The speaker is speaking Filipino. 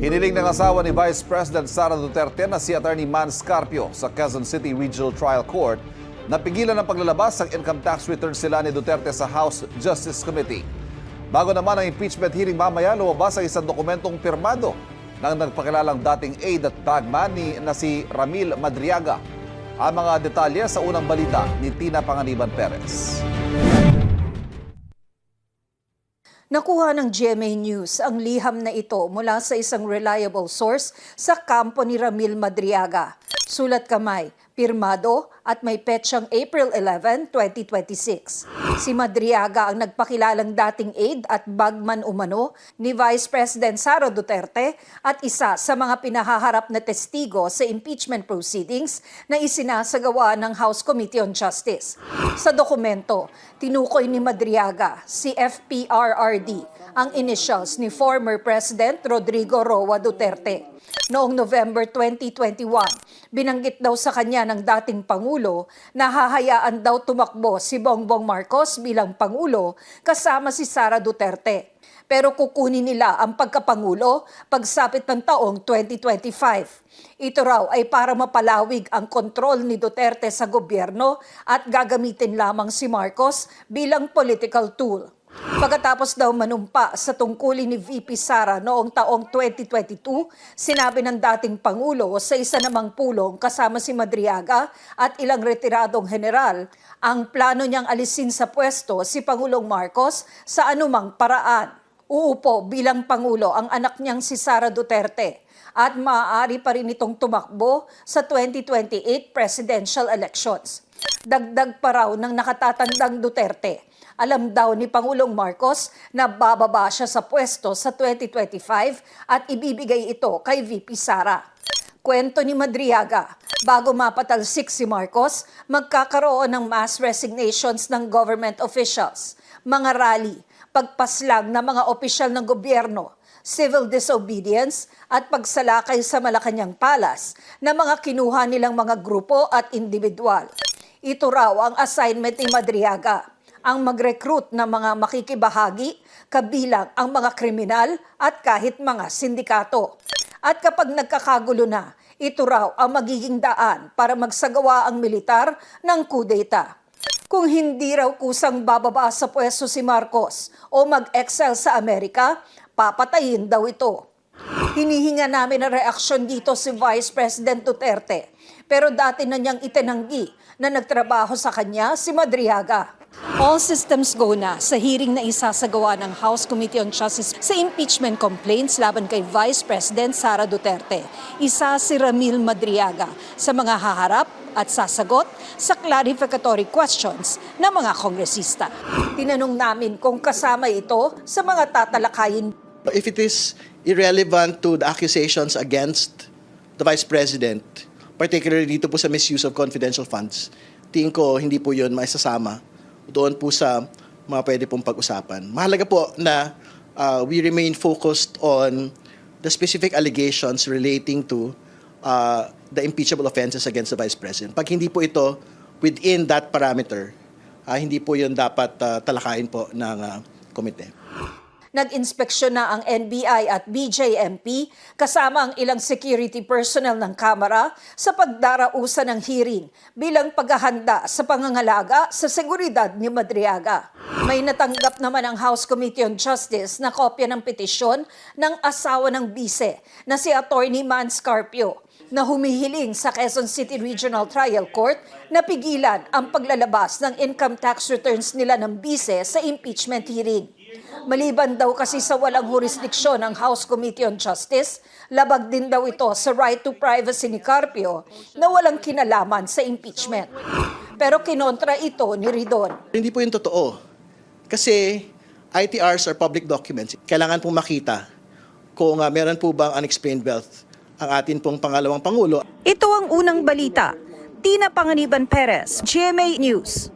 Hiniling ng asawa ni Vice President Sara Duterte na si Attorney Man Scarpio sa Quezon City Regional Trial Court na pigilan ang paglalabas ng income tax returns sila ni Duterte sa House Justice Committee. Bago naman ang impeachment hearing mamaya, lumabas ang isang dokumentong pirmado ng nagpakilalang dating aide at bagman na si Ramil Madriaga. Ang mga detalye sa unang balita ni Tina Panganiban Perez. Nakuha ng GMA News ang liham na ito mula sa isang reliable source sa kampo ni Ramil Madriaga. Sulat kamay, pirmado at may petsang April 11, 2026. Si Madriaga ang nagpakilalang dating aide at bagman umano ni Vice President Sara Duterte at isa sa mga pinahaharap na testigo sa impeachment proceedings na isinasagawa ng House Committee on Justice. Sa dokumento, tinukoy ni Madriaga si FPRRD, ang initials ni former President Rodrigo Roa Duterte. Noong November 2021, binanggit daw sa kanya ng dating Pangulo na hahayaan daw tumakbo si Bongbong Marcos bilang Pangulo kasama si Sara Duterte. Pero kukunin nila ang pagkapangulo pagsapit ng taong 2025. Ito raw ay para mapalawig ang kontrol ni Duterte sa gobyerno at gagamitin lamang si Marcos bilang political tool. Pagkatapos daw manumpa sa tungkulin ni VP Sara noong taong 2022, sinabi ng dating Pangulo sa isa namang pulong kasama si Madriaga at ilang retiradong general, ang plano niyang alisin sa pwesto si Pangulong Marcos sa anumang paraan. Uupo bilang Pangulo ang anak niyang si Sara Duterte at maaari pa rin itong tumakbo sa 2028 presidential elections. Dagdag pa raw ng nakatatandang Duterte. Alam daw ni Pangulong Marcos na bababa siya sa pwesto sa 2025 at ibibigay ito kay VP Sara. Kwento ni Madriaga, bago mapatalsik si Marcos, magkakaroon ng mass resignations ng government officials, mga rally, pagpaslang ng mga opisyal ng gobyerno, civil disobedience at pagsalakay sa Malacanang Palace na mga kinuha nilang mga grupo at individual. Ito raw ang assignment ni Madriaga, ang mag-recruit ng mga makikibahagi, kabilang ang mga kriminal at kahit mga sindikato. At kapag nagkakagulo na, ito raw ang magiging daan para magsagawa ang militar ng kudeta. Kung hindi raw kusang bababa sa pwesto si Marcos o mag-excel sa Amerika, papatayin daw ito. Hinihinga namin ang reaksyon dito si Vice President Duterte, pero dati na niyang itinanggi na nagtrabaho sa kanya si Madriaga. All systems go na sa hearing na isasagawa ng House Committee on Justice sa impeachment complaints laban kay Vice President Sara Duterte. Isa si Ramil Madriaga sa mga haharap at sasagot sa clarificatory questions ng mga kongresista. Tinanong namin kung kasama ito sa mga tatalakayin. If it is irrelevant to the accusations against the Vice President, particularly dito po sa misuse of confidential funds, tingin ko hindi po yun maisasama doon po sa mga pwede pong pag-usapan. Mahalaga po na we remain focused on the specific allegations relating to the impeachable offenses against the Vice President. Pag hindi po ito within that parameter, hindi po yun dapat talakayin po ng komite. Nag-inspeksyon na ang NBI at BJMP kasama ang ilang security personnel ng Kamara sa pagdarausan ng hearing bilang paghahanda sa pangangalaga sa seguridad ni Madriaga. May natanggap naman ang House Committee on Justice na kopya ng petisyon ng asawa ng bise na si Attorney Man Scarpio na humihiling sa Quezon City Regional Trial Court na pigilan ang paglalabas ng income tax returns nila ng bise sa impeachment hearing. Maliban daw kasi sa walang jurisdiksyon ng House Committee on Justice, labag din daw ito sa right to privacy ni Carpio na walang kinalaman sa impeachment. Pero kinontra ito ni Ridon. Hindi po yung totoo. Kasi ITRs are public documents. Kailangan pong makita kung meron po bang unexplained wealth ang atin pong pangalawang Pangulo. Ito ang unang balita. Tina Panganiban Perez, GMA News.